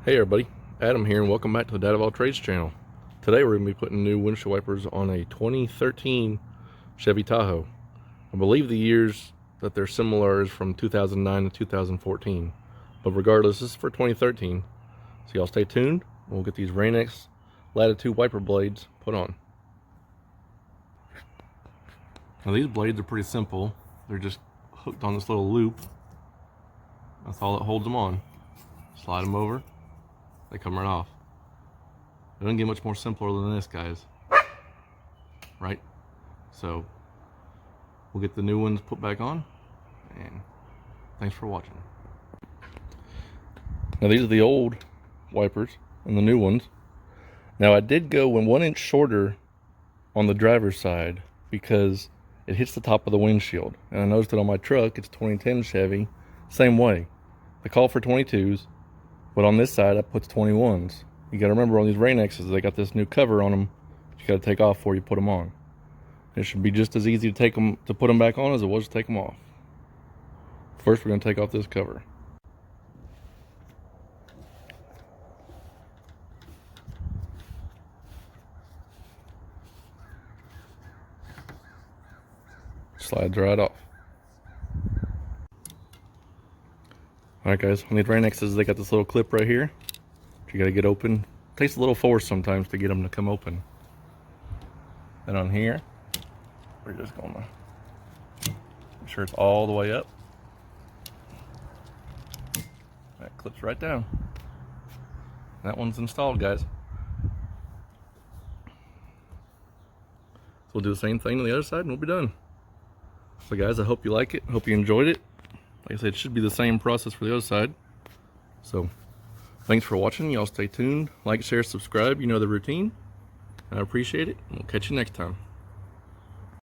Hey everybody, Adam here and welcome back to the Dad of All Trades channel. Today we're going to be putting new windshield wipers on a 2013 Chevy Tahoe. I believe the years that they're similar is from 2009 to 2014. But regardless, this is for 2013. So y'all stay tuned. We'll get these Rain-X Latitude wiper blades put on. Now these blades are pretty simple. They're just hooked on this little loop. That's all that holds them on. Slide them over. They come right off. It doesn't get much more simpler than this, guys. Right? So, we'll get the new ones put back on. And thanks for watching. Now these are the old wipers and the new ones. Now I did go 1 inch shorter on the driver's side because it hits the top of the windshield. And I noticed it on my truck. It's 2010 Chevy. Same way. They call for 22s. But on this side, I put 21s. You got to remember on these Rain-X's, they got this new cover on them. You got to take off before you put them on. It should be just as easy to put them back on as it was to take them off. First, we're going to take off this cover. Slides right off. Alright guys, on these Rain-X's, they got this little clip right here. You gotta get open. It takes a little force sometimes to get them to come open. Then on here, we're just gonna make sure it's all the way up. That clips right down. That one's installed, guys. So we'll do the same thing on the other side and we'll be done. So guys, I hope you like it. I hope you enjoyed it. Like I said, it should be the same process for the other side. So, thanks for watching. Y'all stay tuned. Like, share, subscribe. You know the routine. I appreciate it. We'll catch you next time.